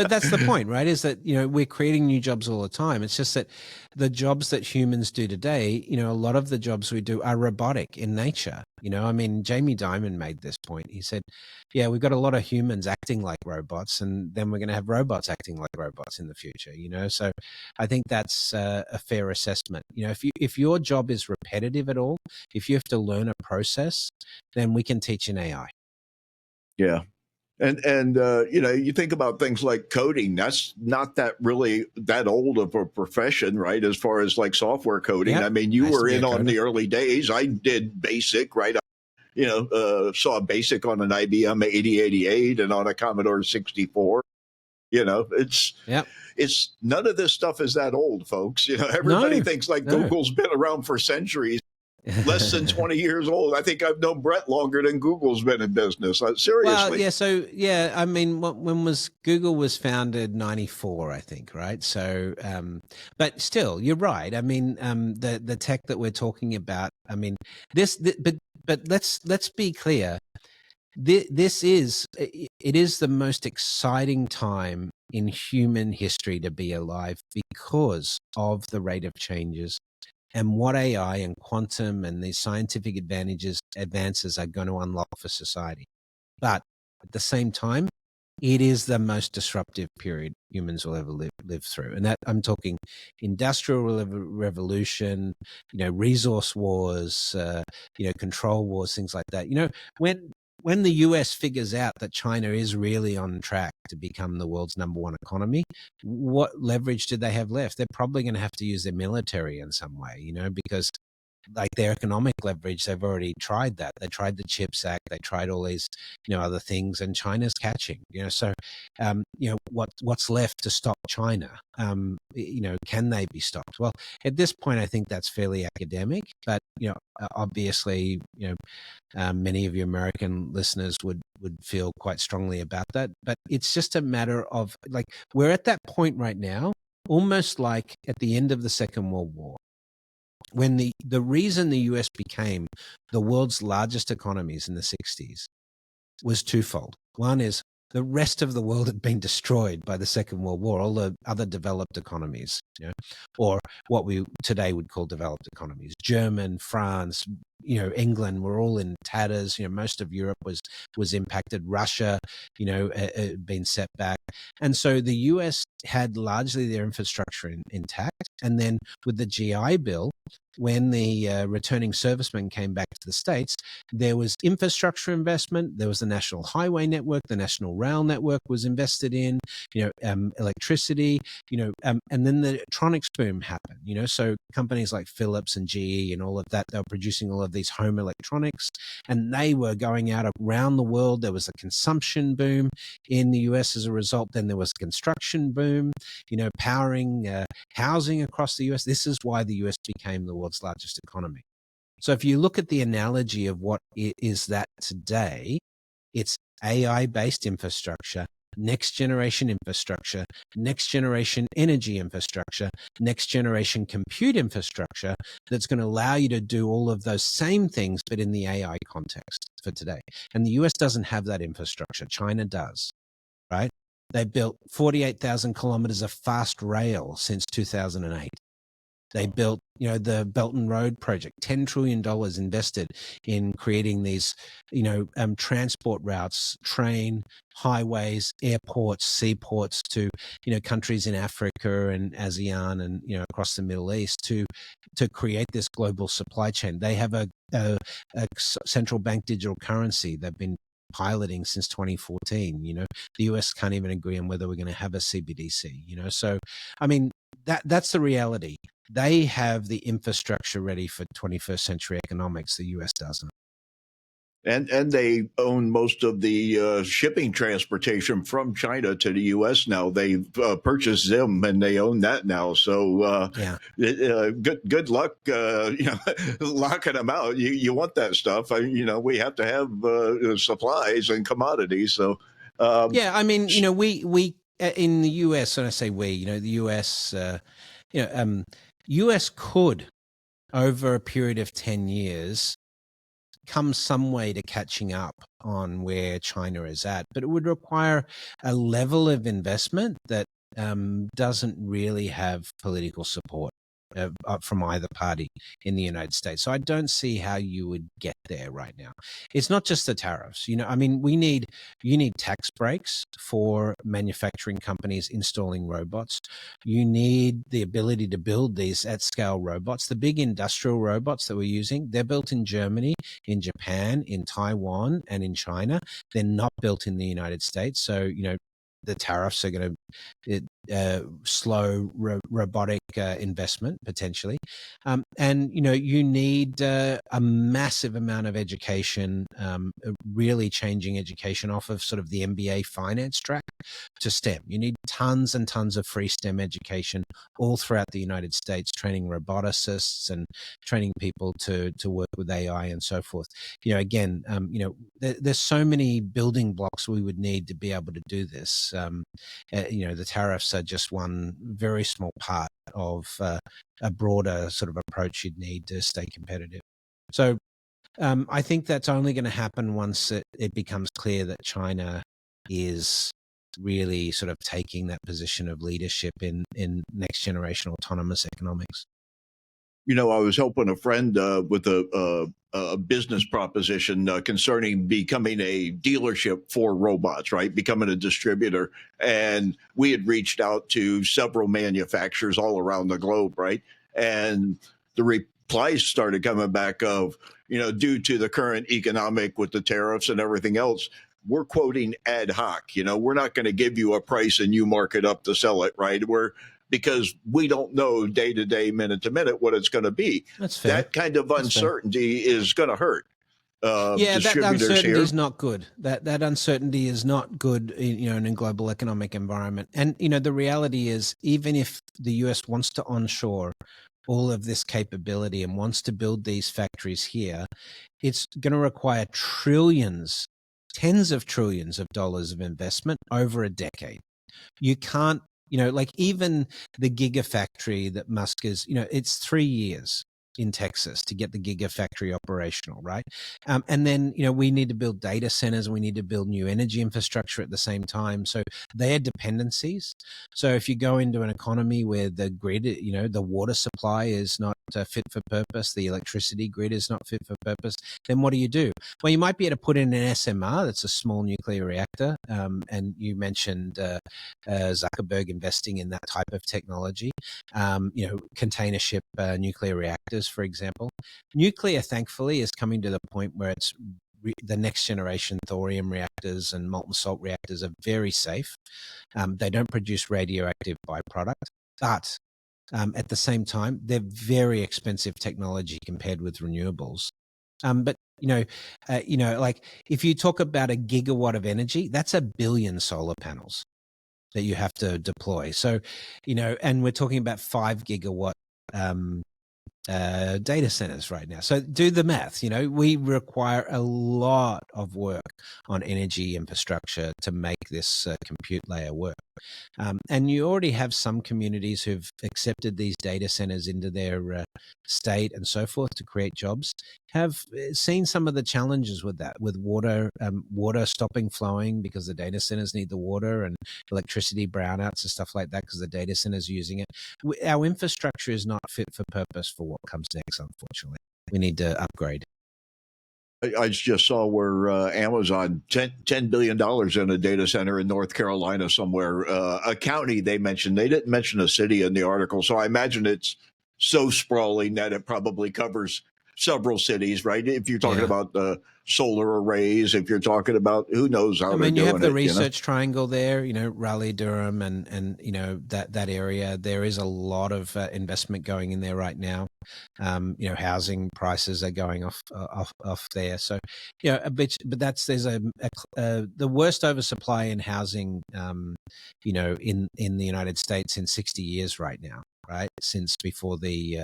but that's the point, right? Is that, we're creating new jobs all the time. It's just that the jobs that humans do today, a lot of the jobs we do are robotic in nature. I mean, Jamie Dimon made this point. He said, yeah, we've got a lot of humans acting like robots, and then we're going to have robots acting like robots in the future, So I think that's a fair assessment. If your job is repetitive at all, if you have to learn a process, then we can teach an AI. Yeah. And you think about things like coding. That's not that really that old of a profession, right? As far as like software coding. Yep. I mean, you I used to were be a in on coder. the early days. I did BASIC, right? Saw BASIC on an IBM 8088 and on a Commodore 64. It's Yep. it's none of this stuff is that old, folks. Everybody No, thinks like no. Google's been around for centuries. Less than 20 years old. I think I've known Brett longer than Google's been in business. Well, Seriously. yeah. So, yeah, I mean, when was Google was founded? 94, I think, right? So, but still, you're right. I mean, the tech that we're talking about. I mean, but let's be clear. This is it is the most exciting time in human history to be alive because of the rate of changes and what AI and quantum and these scientific advances are going to unlock for society. But at the same time, it is the most disruptive period humans will ever live through. And that I'm talking industrial revolution, resource wars, control wars, things like that. When the US figures out that China is really on track to become the world's #1 economy, what leverage do they have left? They're probably going to have to use their military in some way, because like their economic leverage, they've already tried that. They tried the CHIPS Act, they tried all these, other things, and China's catching. So, what's left to stop China? Can they be stopped? Well, at this point, I think that's fairly academic, but obviously, many of your American listeners would feel quite strongly about that. But it's just a matter of like we're at that point right now, almost like at the end of the Second World War, when the reason the US became the world's largest economies in the 60s was twofold. One is the rest of the world had been destroyed by the Second World War, all the other developed economies, or what we today would call developed economies. German, France, England were all in tatters. Most of Europe was impacted. Russia, been set back. And so the US had largely their infrastructure intact. And then with the GI Bill, when the returning servicemen came back to the States, there was infrastructure investment. There was the National Highway Network, the National Rail Network was invested in, electricity, and then the electronics boom happened, so companies like Philips and GE and all of that, they were producing all of these home electronics, and they were going out around the world. There was a consumption boom in the US as a result. Then there was a construction boom, powering housing across the US. This is why the US became the world's largest economy. So if you look at the analogy of what is that today, it's AI-based infrastructure, next generation infrastructure, next generation energy infrastructure, next generation compute infrastructure that's going to allow you to do all of those same things, but in the AI context for today. And the US doesn't have that infrastructure. China does, right? They built 48,000 kilometers of fast rail since 2008. They built, the Belt and Road project, $10 trillion invested in creating these, transport routes, train, highways, airports, seaports to, countries in Africa and ASEAN and, across the Middle East to create this global supply chain. They have a central bank digital currency they've been piloting since 2014. The US can't even agree on whether we're going to have a CBDC, so, I mean, that's the reality. They have the infrastructure ready for 21st century economics. The US doesn't. And they own most of the shipping transportation from China to the U.S. now. They've purchased them and they own that now. So good luck, locking them out. You want that stuff. We have to have supplies and commodities. So I mean, we in the U.S. When I say we, the U.S. U.S. could over a period of 10 years come some way to catching up on where China is at, but it would require a level of investment that doesn't really have political support from either party in the United States. So I don't see how you would get there right now. It's not just the tariffs. I mean, you need tax breaks for manufacturing companies installing robots. You need the ability to build these at scale robots. The big industrial robots that we're using, they're built in Germany, in Japan, in Taiwan, and in China. They're not built in the United States. So, the tariffs are going to slow robotic investment potentially, and you need a massive amount of education, really changing education off of sort of the MBA finance track to STEM. You need tons and tons of free STEM education all throughout the United States, training roboticists and training people to work with AI and so forth. Again, there's so many building blocks we would need to be able to do this. The tariffs are just one very small part of a broader sort of approach you'd need to stay competitive. So I think that's only going to happen once it becomes clear that China is really sort of taking that position of leadership in next generation autonomous economics. I was helping a friend with a business proposition concerning becoming a dealership for robots, right? Becoming a distributor. And we had reached out to several manufacturers all around the globe, right? And the replies started coming back of, due to the current economic with the tariffs and everything else, we're quoting ad hoc. We're not going to give you a price and you mark it up to sell it, right? Because we don't know day to day, minute to minute what it's going to be. That's fair. That kind of uncertainty is going to hurt. Yeah, that uncertainty here. is not good. That uncertainty is not good, in a global economic environment. And the reality is, even if the US wants to onshore all of this capability and wants to build these factories here, it's going to require trillions, tens of trillions of dollars of investment over a decade. You can't, like even the Gigafactory that Musk is, it's 3 years in Texas to get the Gigafactory operational, right? And then, we need to build data centers. We need to build new energy infrastructure at the same time. So they are dependencies. So if you go into an economy where the grid, the water supply is not fit for purpose, the electricity grid is not fit for purpose, then what do? Well, you might be able to put in an SMR, that's a small nuclear reactor. And you mentioned Zuckerberg investing in that type of technology, container ship nuclear reactors, for example. Nuclear, thankfully, is coming to the point where it's the next generation thorium reactors and molten salt reactors are very safe. They don't produce radioactive byproduct, but at the same time, they're very expensive technology compared with renewables. But like if you talk about a gigawatt of energy, that's 1 billion solar panels that you have to deploy. So, and we're talking about 5 gigawatt data centers right now. So do the math. We require a lot of work on energy infrastructure to make this compute layer work. And you already have some communities who've accepted these data centers into their state and so forth to create jobs, have seen some of the challenges with that, with water stopping flowing because the data centers need the water, and electricity brownouts and stuff like that because the data centers are using it. Our infrastructure is not fit for purpose for what comes next, unfortunately. We need to upgrade. I just saw where Amazon $10 billion in a data center in North Carolina somewhere, a county they mentioned. They didn't mention a city in the article. So I imagine it's so sprawling that it probably covers several cities, right? If you're talking about the solar arrays, if you're talking about who knows how they're doing it. You have the research triangle there, Raleigh, Durham, and that area. There is a lot of investment going in there right now. Housing prices are going off there. So, but there's the worst oversupply in housing, in the United States in 60 years right now. Right, since before the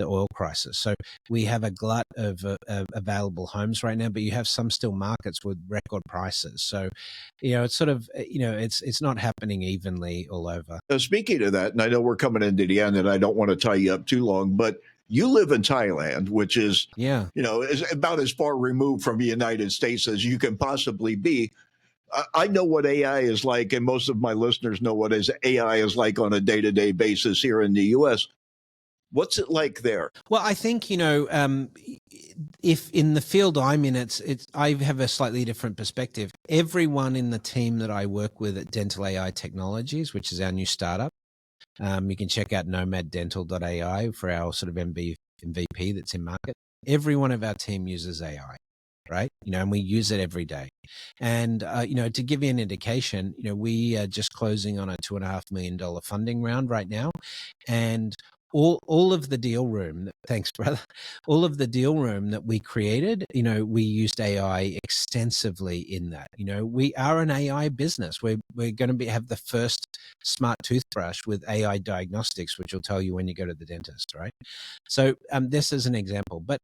oil crisis. So we have a glut of available homes right now, but you have some still markets with record prices. So, it's sort of, it's not happening evenly all over. Speaking of that, and I know we're coming into the end, and I don't want to tie you up too long, but You live in Thailand, which is, Yeah. is about as far removed from the United States as you can possibly be. I know what AI is like, and most of my listeners know what AI is like on a day-to-day basis here in the U.S. What's it like there? Well, I think, if in the field I'm in, I have a slightly different perspective. Everyone in the team that I work with at Dental AI Technologies, which is our new startup, you can check out nomaddental.ai for our sort of MVP that's in market. Every one of our team uses AI, right? And we use it every day. And, to give you an indication, we are just closing on a $2.5 million funding round right now. And all of the deal room, thanks, brother, all of the deal room that we created, we used AI extensively in that. We are an AI business. We're going to have the first smart toothbrush with AI diagnostics, which will tell you when you go to the dentist, right? So this is an example. But,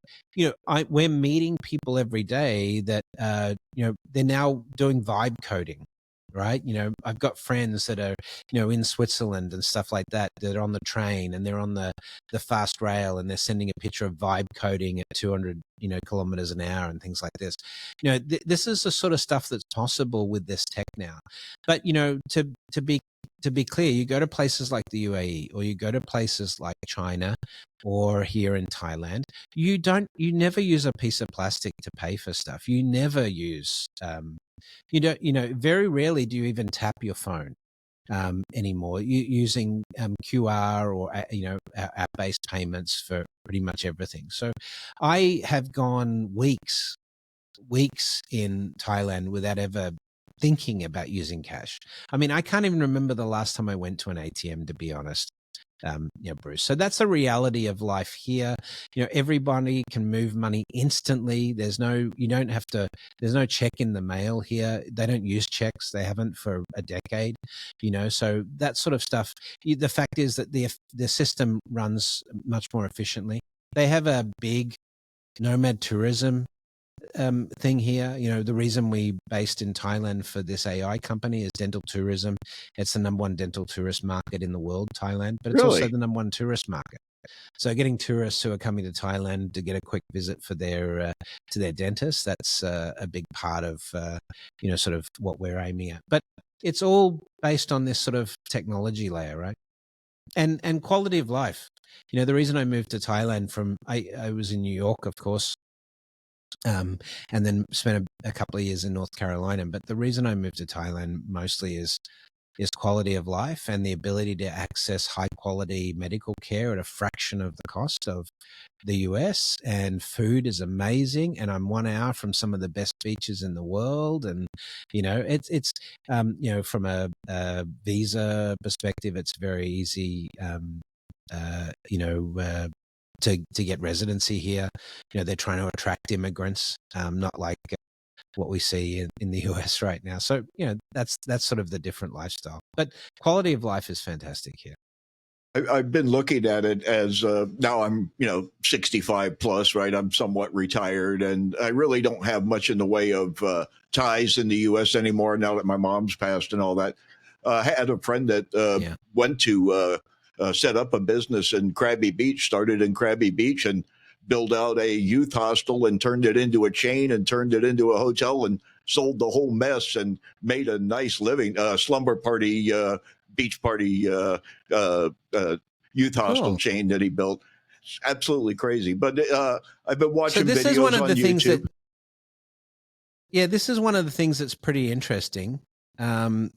we're meeting people every day that, they're now doing vibe coding. Right. I've got friends that are, in Switzerland and stuff like that, that are on the train and they're on the fast rail and they're sending a picture of vibe coding at 200, kilometers an hour and things like this. This is the sort of stuff that's possible with this tech now. But, to be clear, you go to places like the UAE or you go to places like China or here in Thailand, you never use a piece of plastic to pay for stuff. You never use, very rarely do you even tap your phone anymore. Using QR or app-based payments for pretty much everything. So I have gone weeks in Thailand without ever thinking about using cash. I mean, I can't even remember the last time I went to an ATM, to be honest. Bruce. So that's a reality of life here. Everybody can move money instantly. There's no check in the mail here. They don't use checks. They haven't for a decade, so that sort of stuff. The fact is that the system runs much more efficiently. They have a big nomad tourism thing here. The reason we based in Thailand for this AI company is dental tourism. It's the number one dental tourist market in the world, Thailand, but it's also Really? the number one tourist market. So getting tourists who are coming to Thailand to get a quick visit for their to their dentist, that's a big part of sort of what we're aiming at. But it's all based on this sort of technology layer, right? And quality of life. The reason I moved to Thailand I was in New York, of course, and then spent a couple of years in North Carolina. But the reason I moved to Thailand mostly is quality of life and the ability to access high quality medical care at a fraction of the cost of the US. And food is amazing. And I'm 1 hour from some of the best beaches in the world. And, it's from a visa perspective, it's very easy, to get residency here. They're trying to attract immigrants, not like what we see in the US right now. So, that's sort of the different lifestyle. But quality of life is fantastic here. I've been looking at it as now I'm 65 plus, right? I'm somewhat retired, and I really don't have much in the way of ties in the U.S. anymore now that my mom's passed and all that. I had a friend that went to set up a business in Krabby Beach, started in Krabby Beach, and built out a youth hostel and turned it into a chain and turned it into a hotel and sold the whole mess and made a nice living. Slumber party. Beach party youth hostel Cool. chain that he built. It's absolutely crazy. But I've been watching this videos is one of on the things YouTube. this is one of the things that's pretty interesting,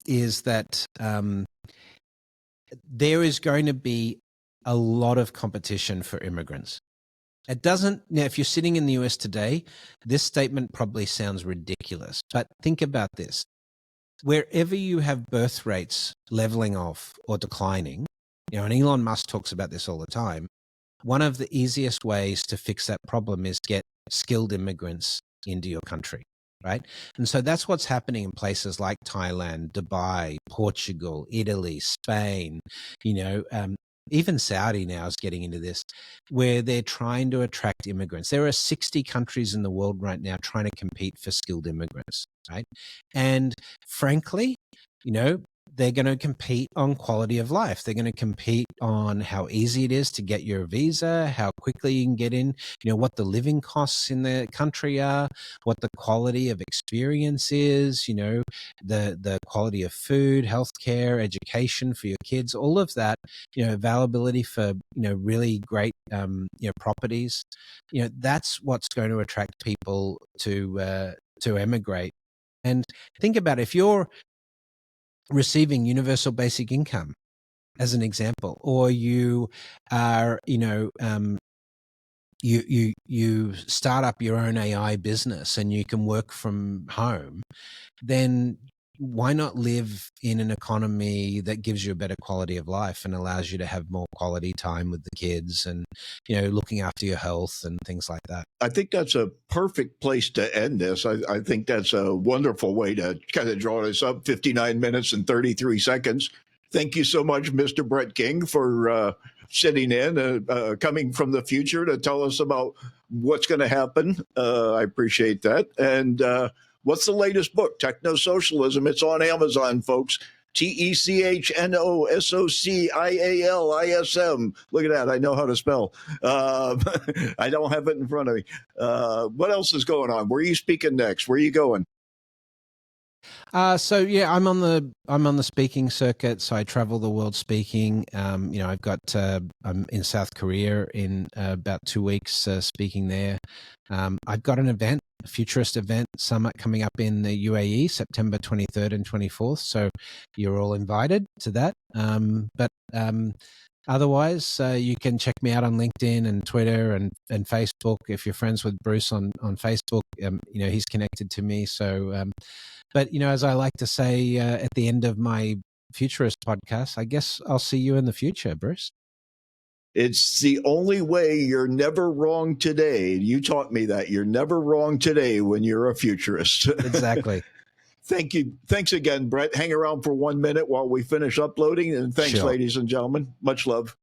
is that there is going to be a lot of competition for immigrants. It doesn't, now, if you're sitting in the US today, this statement probably sounds ridiculous, but think about this. Wherever you have birth rates leveling off or declining, and Elon Musk talks about this all the time, one of the easiest ways to fix that problem is get skilled immigrants into your country, right? And so that's what's happening in places like Thailand, Dubai, Portugal, Italy, Spain, even Saudi now is getting into this, where they're trying to attract immigrants. There are 60 countries in the world right now trying to compete for skilled immigrants, right? And frankly, they're going to compete on quality of life. They're going to compete on how easy it is to get your visa, how quickly you can get in, what the living costs in the country are, what the quality of experience is, the quality of food, healthcare, education for your kids, all of that, availability for, really great, properties, that's what's going to attract people to emigrate. And think about it, if you're receiving universal basic income, as an example, or you are, you start up your own AI business and you can work from home, then why not live in an economy that gives you a better quality of life and allows you to have more quality time with the kids and, looking after your health and things like that? I think that's a perfect place to end this. I think that's a wonderful way to kind of draw this up. 59 minutes and 33 seconds. Thank you so much, Mr. Brett King, for sitting in, coming from the future to tell us about what's going to happen. I appreciate that. And what's the latest book? Techno-Socialism. It's on Amazon, folks. TECHNOSOCIALISM. Look at that. I know how to spell. I don't have it in front of me. What else is going on? Where are you speaking next? Where are you going? So yeah, I'm on the speaking circuit. So I travel the world speaking. I'm in South Korea in about 2 weeks speaking there. I've got an event, a Futurist event summit coming up in the UAE, September 23rd and 24th. So you're all invited to that. Otherwise, you can check me out on LinkedIn and Twitter and Facebook. If you're friends with Bruce on Facebook, he's connected to me. So, but as I like to say at the end of my Futurist podcast, I guess I'll see you in the future, Bruce. It's the only way. You're never wrong today. You taught me that. You're never wrong today when you're a futurist. Exactly. Thank you. Thanks again, Brett. Hang around for 1 minute while we finish uploading. And thanks, Sure. ladies and gentlemen. Much love.